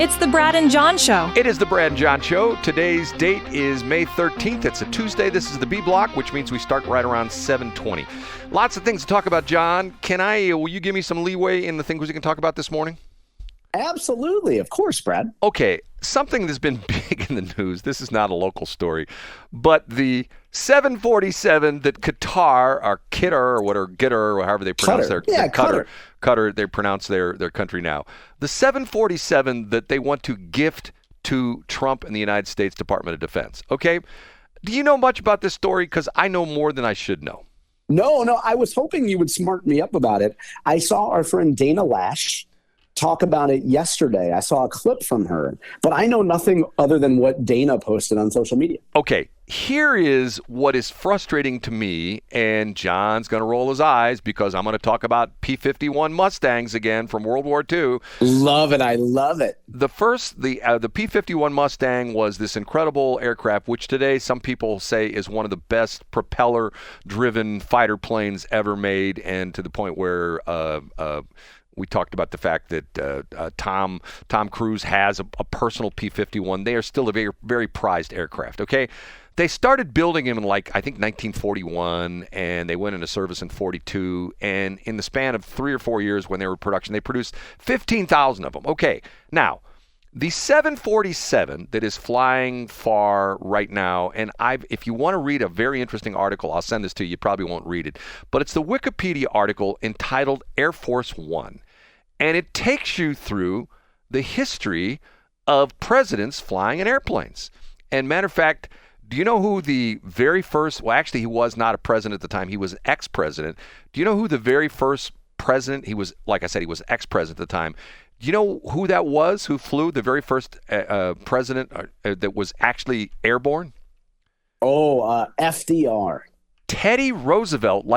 It's the Brad and John Show. It is the Brad and John Show. Today's date is May 13th. It's a Tuesday. This is the B block, which means we start right around 7:20. Lots of things to talk about, John. Will you give me some leeway in the things we can talk about this morning? Absolutely. Of course, Brad. Okay. Something that's been big in the news. This is not a local story, but the 747 that Qatar or Qatar or whatever, Qatar or however they pronounce Qatar, they pronounce their country now. The 747 that they want to gift to Trump and the United States Department of Defense. Okay. Do you know much about this story? Because I know more than I should know. No. I was hoping you would smart me up about it. I saw our friend Dana Lash talk about it yesterday. I saw a clip from her, but I know nothing other than what Dana posted on social media. Okay, here is what is frustrating to me, and John's going to roll his eyes because I'm going to talk about P-51 Mustangs again from World War II. Love it. I love it. The P-51 Mustang was this incredible aircraft, which today some people say is one of the best propeller-driven fighter planes ever made, and to the point where we talked about the fact that Tom Cruise has a personal P-51. They are still a very, very prized aircraft, okay? They started building them in, I think 1941, and they went into service in 42. And in the span of 3 or 4 years when they were in production, they produced 15,000 of them. Okay, now, the 747 that is flying far right now, and if you want to read a very interesting article, I'll send this to you. You probably won't read it. But it's the Wikipedia article entitled Air Force One. And it takes you through the history of presidents flying in airplanes. And matter of fact, do you know who the very first, well, actually, he was not a president at the time. He was an ex-president. Do you know who the very first president, he was, like I said, he was ex-president at the time. Do you know who that was, who flew the very first president that was actually airborne? FDR. Teddy Roosevelt, no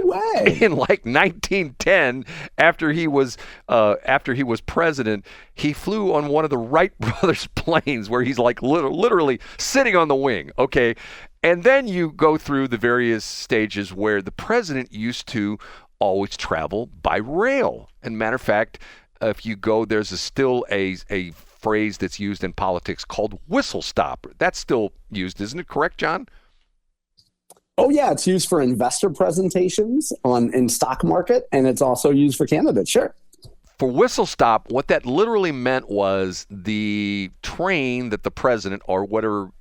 way. In 1910, after he was president, he flew on one of the Wright brothers' planes where he's literally sitting on the wing. Okay, and then you go through the various stages where the president used to always travel by rail. And matter of fact, if you go, there's still a phrase that's used in politics called whistle stop. That's still used, isn't it? Correct, John? Oh, yeah. It's used for investor presentations in stock market, and it's also used for candidates. Sure. For whistle stop, what that literally meant was the train that the president or whatever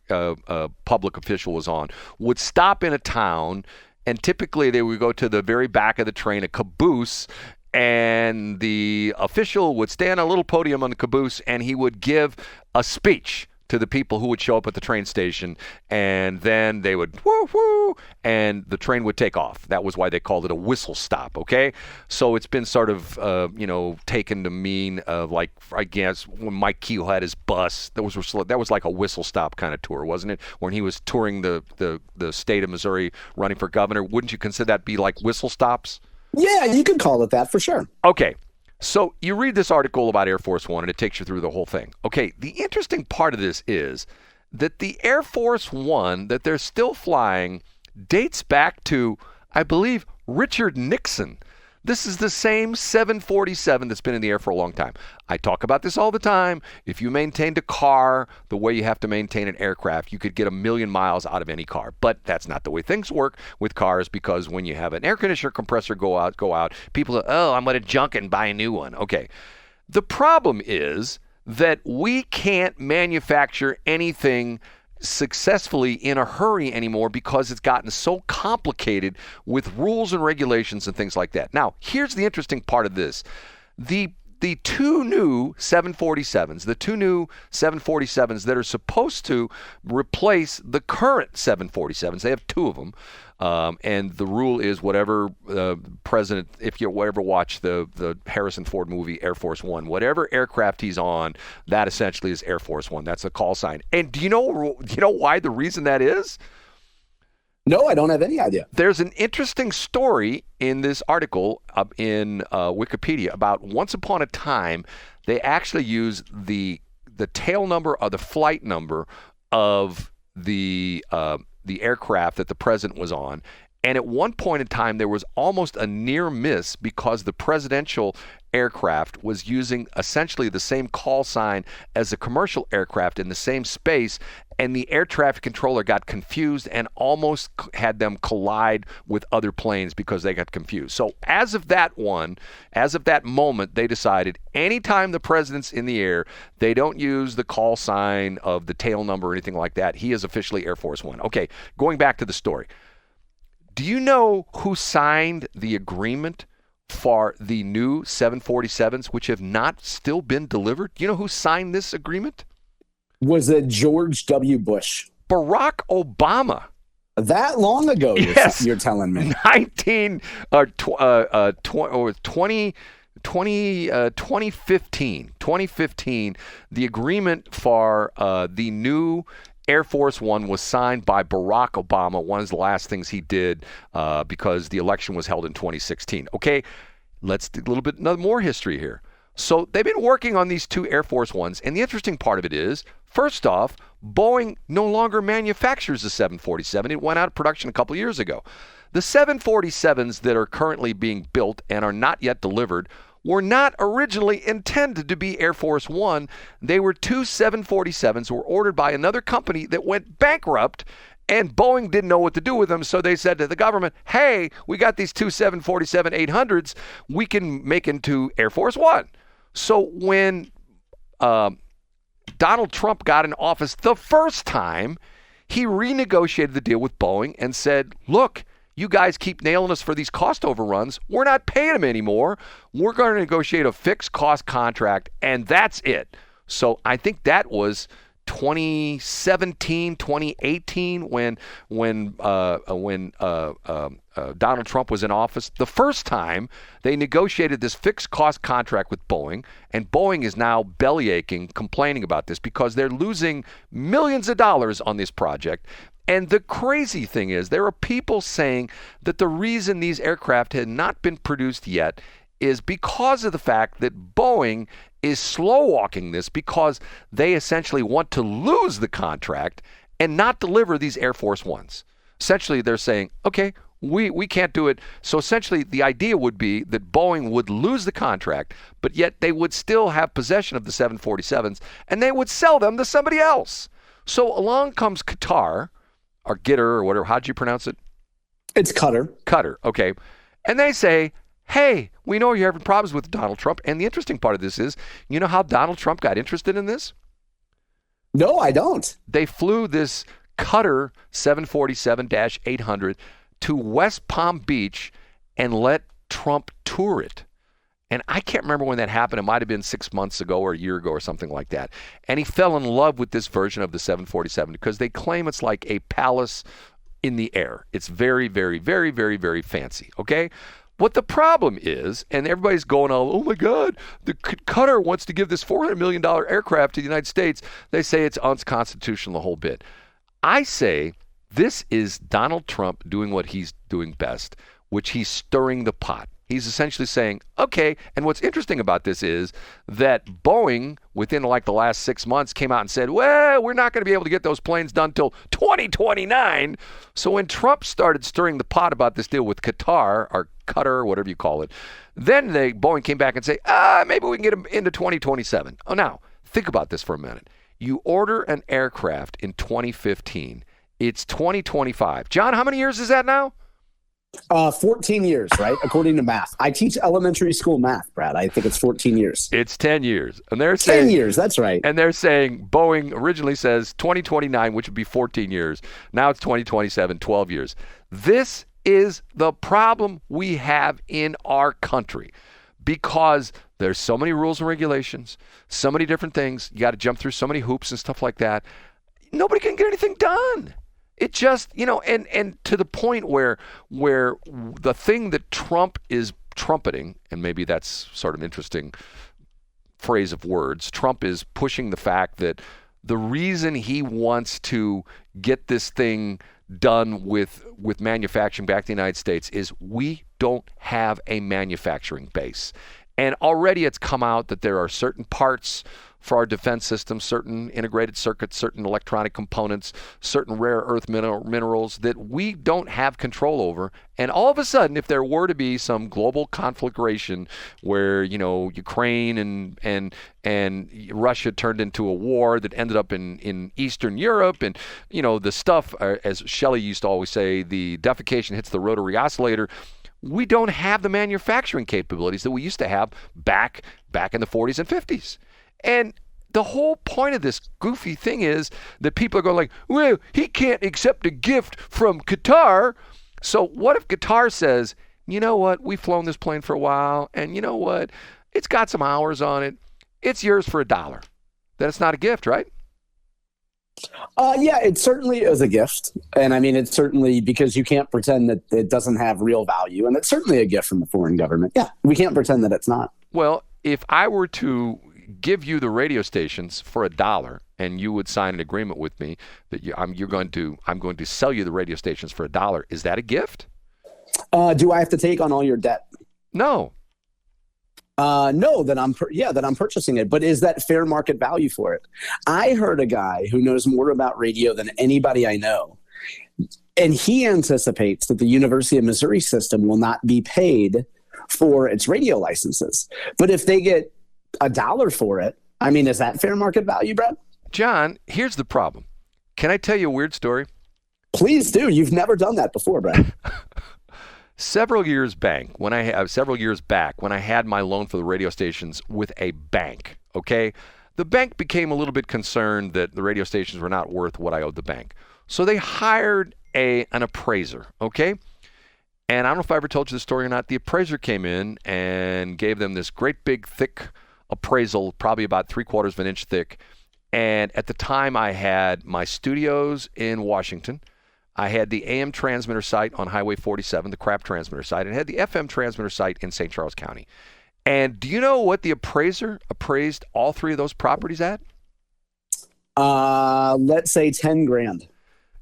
public official was on would stop in a town, and typically they would go to the very back of the train, a caboose, and the official would stand on a little podium on the caboose, and he would give a speech to the people who would show up at the train station, and then they would woo-woo, and the train would take off. That was why they called it a whistle stop, okay? So it's been sort of, taken to mean I guess, when Mike Keel had his bus, that was like a whistle stop kind of tour, wasn't it? When he was touring the state of Missouri running for governor, wouldn't you consider that be like whistle stops? Yeah, you could call it that for sure. Okay. So you read this article about Air Force One, and it takes you through the whole thing. Okay, the interesting part of this is that the Air Force One that they're still flying dates back to, I believe, Richard Nixon. This is the same 747 that's been in the air for a long time. I talk about this all the time. If you maintained a car the way you have to maintain an aircraft, you could get 1,000,000 miles out of any car. But that's not the way things work with cars, because when you have an air conditioner compressor go out, people say, oh, I'm going to junk it and buy a new one. Okay. The problem is that we can't manufacture anything successfully in a hurry anymore because it's gotten so complicated with rules and regulations and things like that. Now, here's the interesting part of this. The two new 747s, that are supposed to replace the current 747s, they have two of them, and the rule is whatever president, if you ever watch the Harrison Ford movie Air Force One, whatever aircraft he's on, that essentially is Air Force One. That's a call sign. And do you know why the reason that is? No, I don't have any idea. There's an interesting story in this article in Wikipedia about once upon a time, they actually used the tail number or the flight number of the aircraft that the president was on, And at one point in time, there was almost a near miss because the presidential aircraft was using essentially the same call sign as a commercial aircraft in the same space, and the air traffic controller got confused and almost had them collide with other planes because they got confused. So as of that moment, they decided anytime the president's in the air, they don't use the call sign of the tail number or anything like that. He is officially Air Force One. Okay, going back to the story. Do you know who signed the agreement for the new 747s, which have not still been delivered? Do you know who signed this agreement? Was it George W. Bush? Barack Obama. That long ago, Yes. you're telling me. 2015, the agreement for the new Air Force One was signed by Barack Obama. One of the last things he did because the election was held in 2016. Okay, let's do a little bit more history here. So they've been working on these two Air Force Ones, and the interesting part of it is, first off, Boeing no longer manufactures the 747. It went out of production a couple years ago. The 747s that are currently being built and are not yet delivered were not originally intended to be Air Force One. They were two 747s were ordered by another company that went bankrupt, and Boeing didn't know what to do with them, so they said to the government, hey, we got these two 747-800s, we can make into Air Force One. So when Donald Trump got in office the first time, he renegotiated the deal with Boeing and said, look, you guys keep nailing us for these cost overruns. We're not paying them anymore. We're going to negotiate a fixed cost contract, and that's it. So I think that was 2017, 2018 when Donald Trump was in office. The first time they negotiated this fixed cost contract with Boeing, and Boeing is now bellyaching, complaining about this because they're losing millions of dollars on this project. And the crazy thing is, there are people saying that the reason these aircraft had not been produced yet is because of the fact that Boeing is slow walking this because they essentially want to lose the contract and not deliver these Air Force Ones. Essentially, they're saying, okay, we can't do it. So essentially, the idea would be that Boeing would lose the contract, but yet they would still have possession of the 747s, and they would sell them to somebody else. So along comes Qatar, or Gitter, or whatever. How'd you pronounce it? It's Qatar. Qatar, okay. And they say, hey, we know you're having problems with Donald Trump. And the interesting part of this is, you know how Donald Trump got interested in this? No, I don't. They flew this Qatar 747-800 to West Palm Beach and let Trump tour it. And I can't remember when that happened. It might have been 6 months ago or a year ago or something like that. And he fell in love with this version of the 747 because they claim it's like a palace in the air. It's very, very, very, very, very fancy, okay? What the problem is, and everybody's going, oh my God, the Qatar wants to give this $400 million aircraft to the United States. They say it's unconstitutional, the whole bit. I say this is Donald Trump doing what he's doing best, which he's stirring the pot. He's essentially saying, okay, and what's interesting about this is that Boeing, within like the last 6 months, came out and said, well, we're not going to be able to get those planes done till 2029. So when Trump started stirring the pot about this deal with Qatar, or Qatar, whatever you call it, then Boeing came back and say, maybe we can get them into 2027. Oh, now, think about this for a minute. You order an aircraft in 2015. It's 2025. John, how many years is that now? 14 years, right? According to math. I teach elementary school math, Brad. I think it's 14 years. It's 10 years. And they're saying 10 years, that's right. And they're saying Boeing originally says 2029, which would be 14 years. Now it's 2027, 12 years. This is the problem we have in our country because there's so many rules and regulations, so many different things. You got to jump through so many hoops and stuff like that. Nobody can get anything done. It just, and to the point where the thing that Trump is trumpeting, and maybe that's sort of an interesting phrase of words, Trump is pushing the fact that the reason he wants to get this thing done with manufacturing back to the United States is we don't have a manufacturing base. And already it's come out that there are certain parts for our defense system, certain integrated circuits, certain electronic components, certain rare earth minerals that we don't have control over. And all of a sudden, if there were to be some global conflagration where, Ukraine and Russia turned into a war that ended up in Eastern Europe, and, the stuff, as Shelley used to always say, the defecation hits the rotary oscillator. We don't have the manufacturing capabilities that we used to have back in the 40s and 50s. And the whole point of this goofy thing is that people are going like, well, he can't accept a gift from Qatar. So what if Qatar says, you know what, we've flown this plane for a while, and you know what, it's got some hours on it. It's yours for $1. Then it's not a gift, right? Yeah, it certainly is a gift. And I mean, it's certainly, because you can't pretend that it doesn't have real value. And it's certainly a gift from the foreign government. Yeah, we can't pretend that it's not. Well, if I were to give you the radio stations for $1 and you would sign an agreement with me that I'm going to sell you the radio stations for $1, is that a gift? Do I have to take on all your debt? No. No, that I'm purchasing it. But is that fair market value for it? I heard a guy who knows more about radio than anybody I know, and he anticipates that the University of Missouri system will not be paid for its radio licenses. But if they get $1 for it, I mean, is that fair market value, Brad? John, here's the problem. Can I tell you a weird story? Please do. You've never done that before, Brad. Several years back, when I had my loan for the radio stations with a bank, okay, the bank became a little bit concerned that the radio stations were not worth what I owed the bank. So they hired an appraiser, okay? And I don't know if I ever told you the story or not. The appraiser came in and gave them this great big thick appraisal, probably about 3/4 of an inch thick. And at the time, I had my studios in Washington. I had the AM transmitter site on Highway 47, the crap transmitter site, and had the FM transmitter site in St. Charles County. And do you know what the appraiser appraised all three of those properties at? Let's say 10 grand.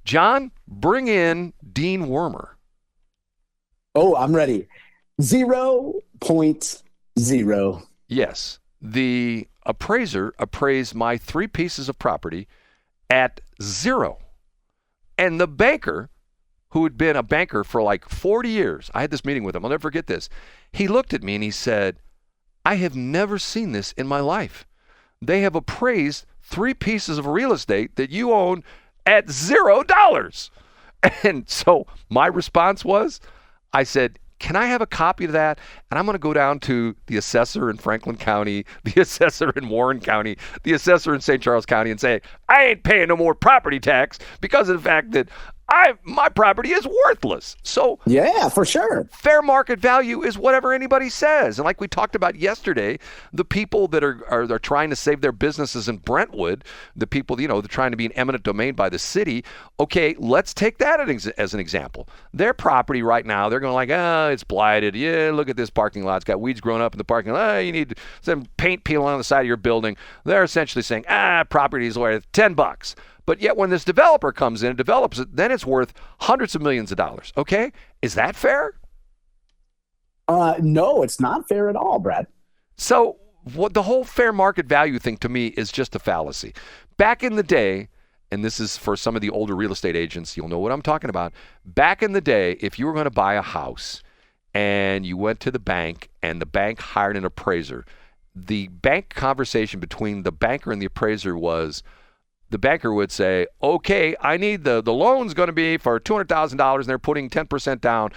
John, bring in Dean Wormer. Oh, I'm ready. 0.0. Yes. The appraiser appraised my 3 pieces of property at 0. And the banker, who had been a banker for like 40 years, I had this meeting with him, I'll never forget this. He looked at me and he said, I have never seen this in my life. They have appraised 3 pieces of real estate that you own at $0. And so my response was, I said, can I have a copy of that? And I'm going to go down to the assessor in Franklin County, the assessor in Warren County, the assessor in St. Charles County, and say, I ain't paying no more property tax because of the fact that my property is worthless. So yeah, for sure. Fair market value is whatever anybody says. And like we talked about yesterday, the people that are trying to save their businesses in Brentwood, the people, they're trying to be an eminent domain by the city. Okay, let's take that as an example. Their property right now, they're going like, it's blighted. Yeah, look at this parking lot. It's got weeds growing up in the parking lot. You need some paint peeling on the side of your building. They're essentially saying, property is worth $10. But yet when this developer comes in and develops it, then it's worth hundreds of millions of dollars. Okay? Is that fair? No, it's not fair at all, Brad. So what the whole fair market value thing to me is just a fallacy. Back in the day, and this is for some of the older real estate agents, you'll know what I'm talking about. Back in the day, if you were going to buy a house and you went to the bank and the bank hired an appraiser, the bank conversation between the banker and the appraiser was, the banker would say, okay, I need the loan's going to be for $200,000 and they're putting 10% down.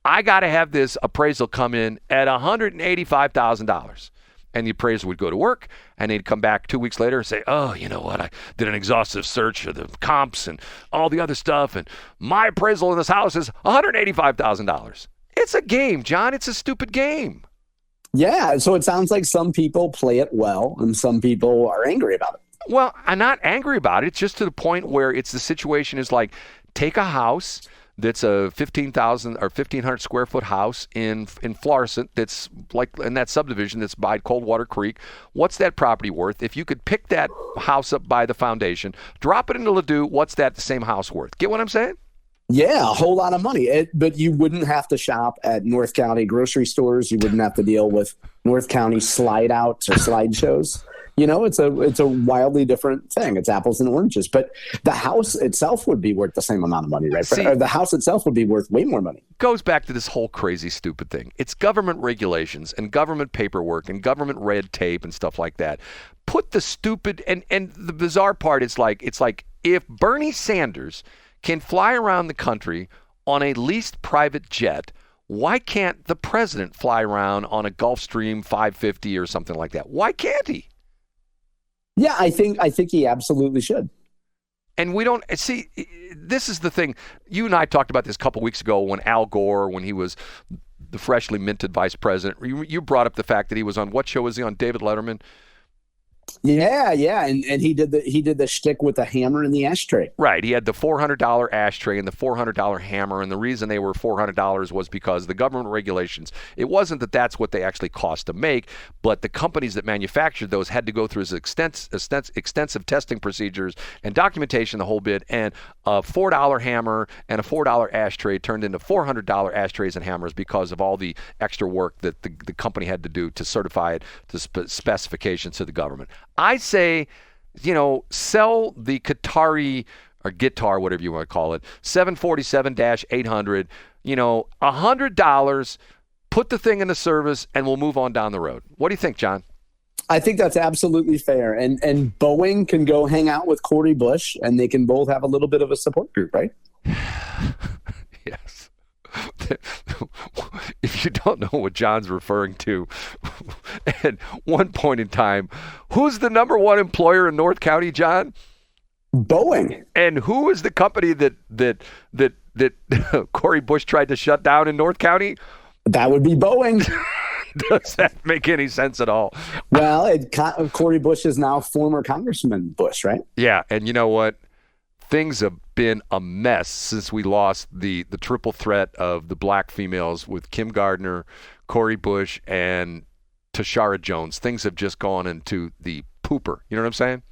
I got to have this appraisal come in at $185,000. And the appraiser would go to work and they'd come back 2 weeks later and say, oh, you know what? I did an exhaustive search of the comps and all the other stuff. And my appraisal in this house is $185,000. It's a game, John. It's a stupid game. Yeah. So it sounds like some people play it well and some people are angry about it. Well, I'm not angry about it. It's just to the point where the situation is like, take a house that's a 15,000 or 1,500 square foot house in Florissant that's like in that subdivision that's by Coldwater Creek. What's that property worth? If you could pick that house up by the foundation, drop it into Ladue, what's that same house worth? Get what I'm saying? Yeah, a whole lot of money. But you wouldn't have to shop at North County grocery stores. You wouldn't have to deal with North County slide outs or slide shows. It's a wildly different thing. It's apples and oranges. But the house itself would be worth the same amount of money, right? See, the house itself would be worth way more money. Goes back to this whole crazy, stupid thing. It's government regulations and government paperwork and government red tape and stuff like that. Put the stupid and the bizarre part is it's like if Bernie Sanders can fly around the country on a leased private jet, why can't the president fly around on a Gulfstream 550 or something like that? Why can't he? Yeah, I think he absolutely should. And we don't see. This is the thing. You and I talked about this a couple weeks ago when Al Gore, when he was the freshly minted vice president, you brought up the fact that he was on, what show was he on? David Letterman. Yeah, and he did the shtick with the hammer and the ashtray. Right, he had the $400 ashtray and the $400 hammer, and the reason they were $400 was because the government regulations. It wasn't that that's what they actually cost to make, but the companies that manufactured those had to go through extensive testing procedures and documentation, the whole bit, and a $4 hammer and a $4 ashtray turned into $400 ashtrays and hammers because of all the extra work that the company had to do to certify it to specifications to the government. I say, sell the Qatari or guitar, whatever you want to call it, 747-800, $100, put the thing into service, and we'll move on down the road. What do you think, John? I think that's absolutely fair. And Boeing can go hang out with Cori Bush, and they can both have a little bit of a support group, right? Yes. If you don't know what John's referring to, at one point in time, who's the number one employer in North County, John? Boeing. And who is the company that Cori Bush tried to shut down in North County? That would be Boeing. Does that make any sense at all? Well, Cori Bush is now former Congressman Bush, right? Yeah, and you know what? Things have been a mess since we lost the triple threat of the black females with Kim Gardner, Cori Bush, and Tashara Jones. Things have just gone into the pooper. You know what I'm saying?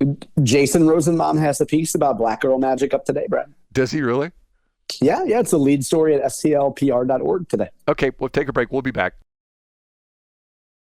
Jason Rosenbaum has a piece about Black Girl Magic up today, Brad. Does he really? Yeah, it's the lead story at stlpr.org today. Okay, we'll take a break. We'll be back.